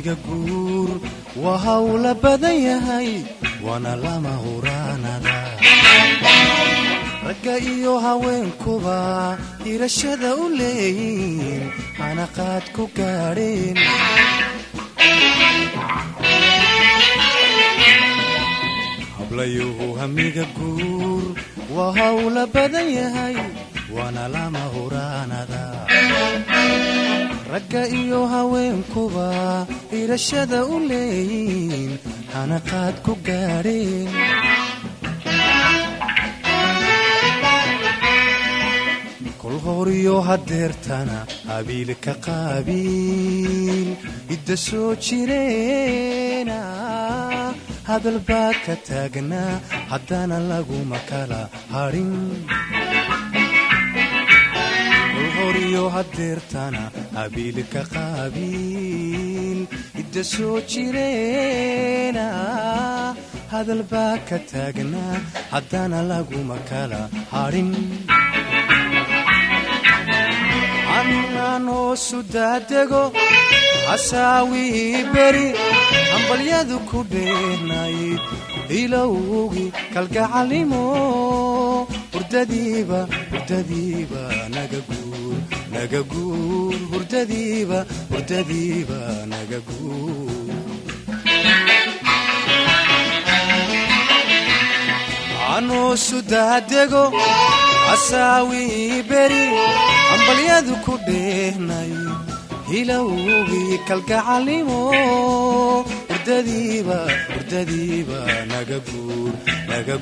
hamiga guur waa hawla badan yahay waana lama huraanada ragga iyo haweenkuba hirashada u leeyiin hanaqaad ku gaadheen hablayuhu hamiga guur waa hawla badan yahay waana lama huraanada ragga iyo haweenkuba hirashada u leeyiin hanaqaad ku gaadheen kol horiyo hadeertana habiilka qaabiil idda soo jireena hadal baa ka taagnaa haddana laguma kala hadhin kol horiyo hadeertana habiilka qaabiil idda soo jireena hadal baa ka taagnaa haddana laguma kala hadhin annaan hoosu daadego hasaawii beri hambalyadu ku dheernayd ilowgi kalgacalimo hurdadiiba naga guur hurdadiiba naga guur anoosu daadego hasaawii beri hambalyadu ku dheernayd hilowgi kalgacalimo hurdadiiba naga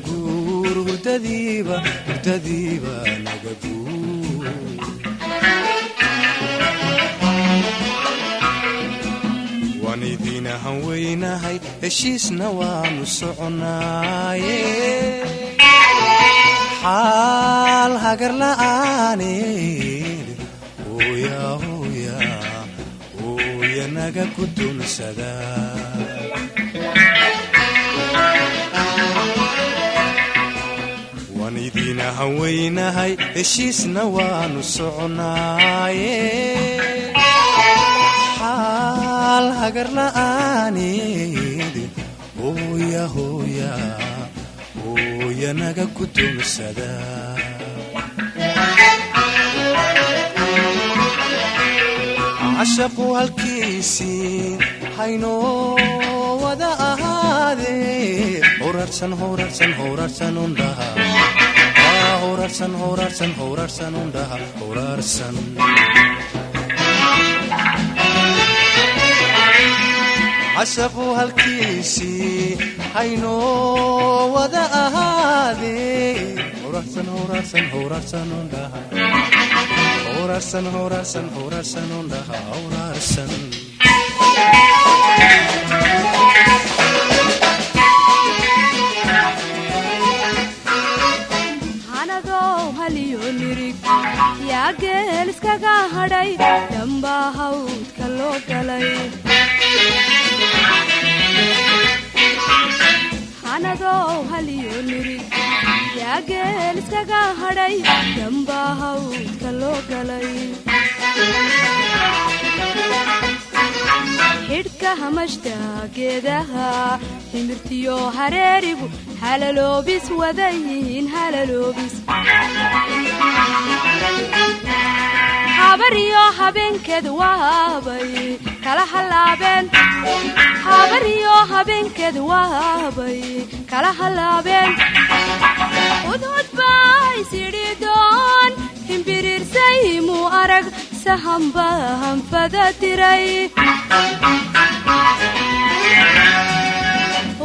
guur hurdadiiba naga guur waan idiina hanweynahay heshiisna waanu soconaaye xaal hagar la'aaneed hooya naga guddoonsada waan idiina hanweynahay heshiisna waanu soconaaye xaal hagar la'aaneed hooya naga guddoonsada cashaqu halkiisii haynoo wada ahaadee horarsan undhaha horarsan undhaha horarsan cashaqu halkiisii haynoo wada ahaadee horarsan undhaha horarsan undhaha horarsan hanadow haliyo nirig yaa geel iskaga hadhay dambaa hawdka loo galay hanadow haliyo nirig yaa geel iskaga hadhay dambaa hawdka loo galay xidhka hamashta geedaha timirtiyo hareerigu halaloobis wadayihiin halaloobis habariyo habeenkeed waabay kala halaabeen habariyo habeenkeed waabay kala halaabeen udhud bay sidhidoon himbiriirsay muu arag sahamba hanfada diray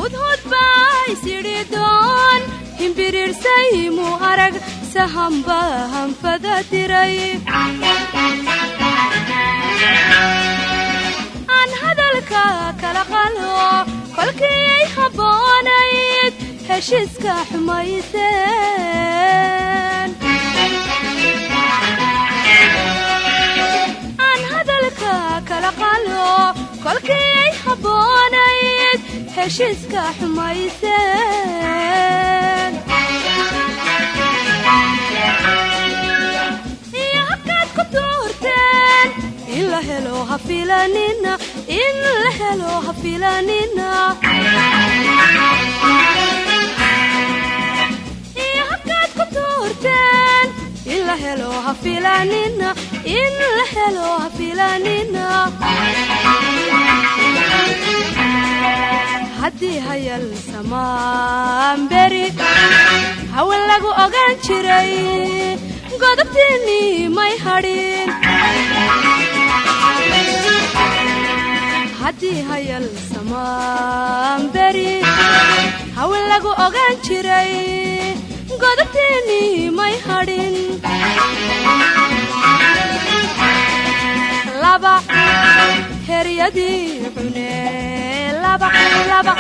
udhud bay sidhidoon himbiriirsay muu arag sahamba hanfada diray aan hadalka kala qalo kolkii habboonayd heshiiska xumayseen aan hadalka kala qalo kolkii habboonayd heshiiska xumayseen iyo habkaad ku tuurteen in la helo ha filanina in la helo ha filanina iyo halkaad ku tuurteen in la helo ha filanina in la helo ha filanina haddii hayal samaan beri hawan lagu ogaan jiray godobtiinnii may hadhin haddii hayal samaan beri hawan lagu ogaan jiray godobtiinnii may hadhin laba heryadii cune laba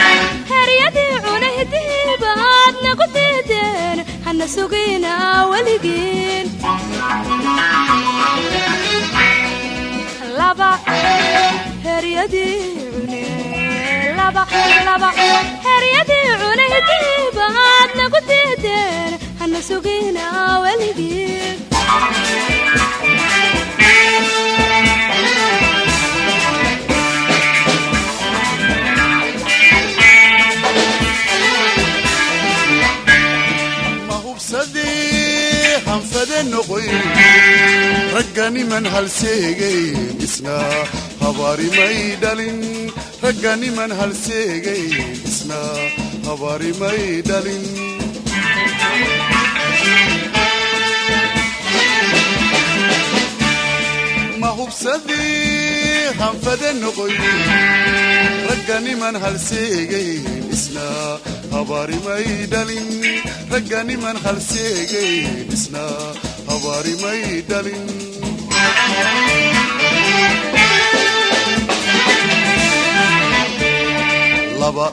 heryadii cune hidiibaad nagu diideen hana sugina weligiin laba heryadii cune laba heryadii cune hidiibaad nagu diideen hana sugina weligiin raggani man halseegay isna habaari may dhalin raggani man halseegay isna habaari may dhalin ma hubsadii hanfade noqoy raggani man halseegay isna habaari may dhalin raggani man halseegay isna habaari may dhalin laba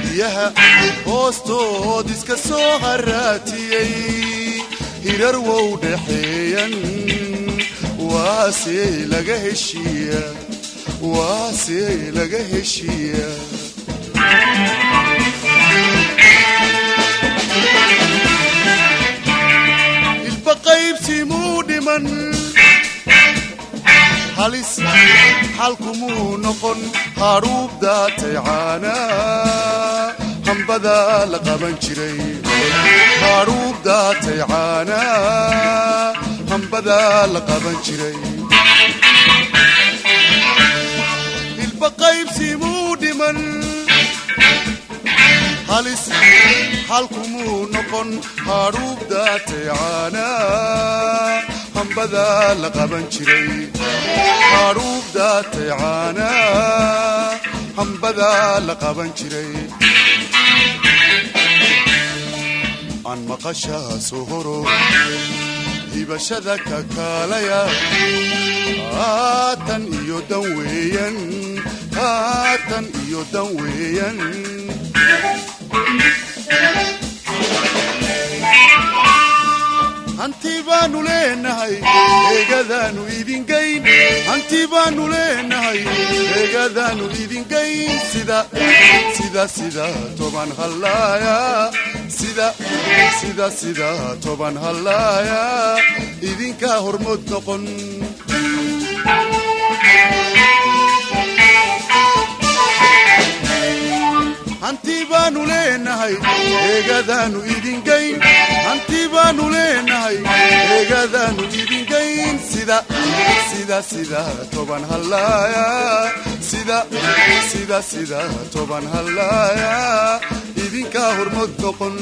biyaha hoostood iska soo haraatiyey hirar wow dhaxeeyan waase laga heshiiya waase laga heshiiya qaybsimuu dhiman halis xalkumuu noqon haruub daatay caana hambadaa la qaban jiray haruub daatay caana hambadaa la qaban jiray hilba qaybsimuu dhiman halis xalkumuu noqon haruub daatay caana hambadaa la qaban jiray haruub daatay caana hambadaa la qaban jiray aan maqashaa soo horo hibashada kakaalaya haatan iyo dan weeyan haatan iyo dan weeyan hanti baanu leenahay eegadaanu idingayn hanti baanu leenahay eegadaanu idingayn sida toban hallaaya sida toban hallaaya idinkaa hormood noqon hanti baanu leenahay eegadaanu idingayn hanti baanu leenahay eegadaanu idingayn sida toban hallaaya sida toban hallaaya idinkaa hormood noqon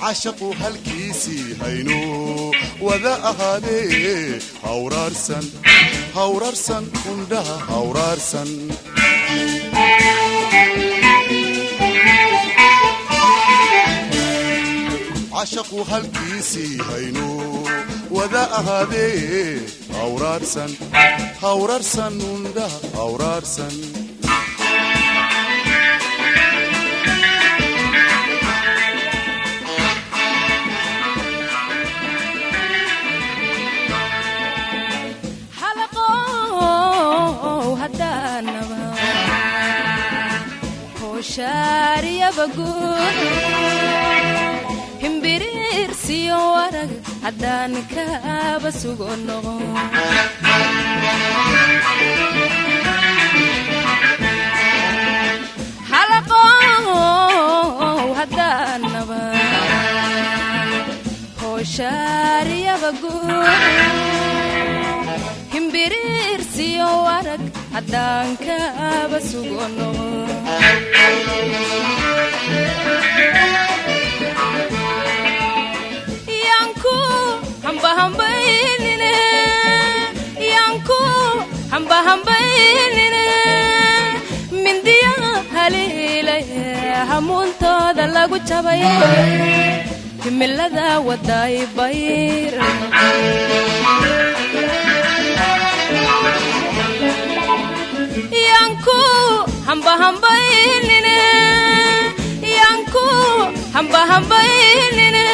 cashaqu halkiisii hayno wada ahaadee hawraarsan undhaha hawraarsan cashaqu halkiisii hayno wada ahaadee hawraarsan undhaha hawraarsan shaariya baguud himbiriirsiyo warag haddaan kaaba sugo noqon halaqow haddaan nabad hooshaariyaba guud himbiriirsiyo warag haddaan kaaba sugo noqon yanku hambahambaynine yanku hambahambaynine mindiya haliilaya hamuuntooda lagu jabaye himilada waday bayr yanku hambahambaynine yanku hambahambaynine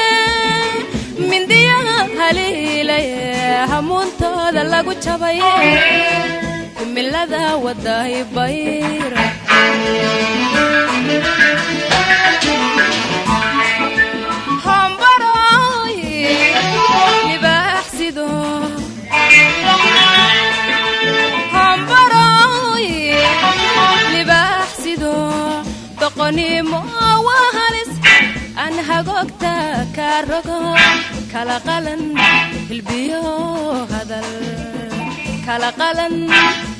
mindiya haliilaya hamuuntooda lagu jabaye himilada waday bayr hambaroy libaaxsido hambaroy libaaxsido doqonimo waa halis aan hagogta ka rogo kala qalan hilbiyo hadal kala qalan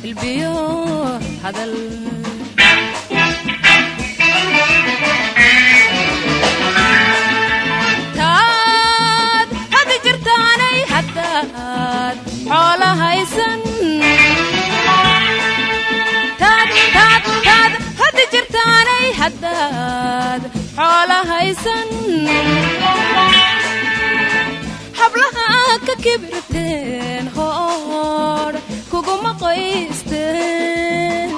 hilbiyo hadal taad hadi jirtaanay haddaad xoola haysan taad hadi jirtaanay haddaad xoola haysan hablaha ka kibirteen hoor kuguma qoysteen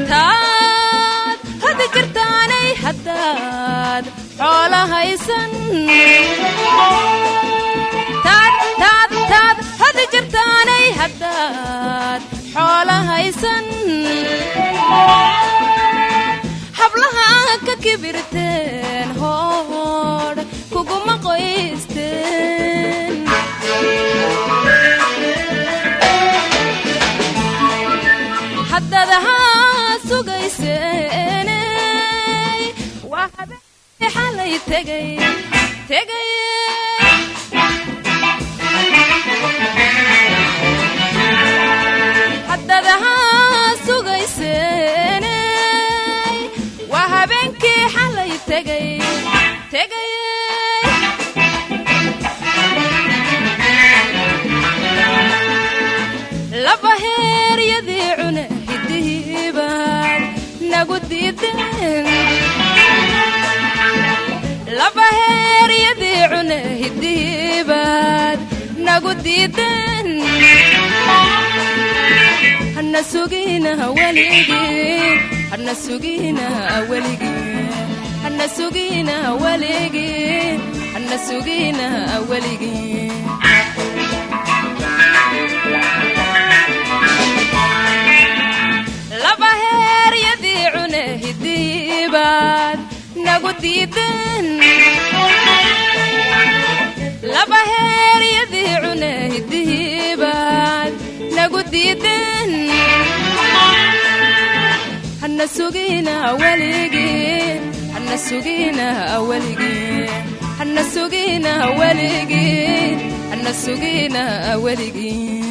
taad hadi jirtaanay haddaad xoola haysan taad hadi jirtaanay haddaad xoola haysan hablaha ka kibirteen hoor kuguma qoysteen haddaad ahaa sugayseeney waa habeen xalay tegay haddaad ahaa sugayseeney waa habeenkii xalay tegay laba heeryadii cune hidihiibaad nagu diideen laba heeryadii cune hidihiibaad nagu diideen hana suginaha weligii hana suginaha weligii hana suginaha weligii hana suginaha weligii laba heeryadii cune hidiibaad nagu diideen laba heeryadii cune hidiibaad nagu diideen hana suginaha weligii hana suginaha weligii hana suginaha weligii hana suginaha weligii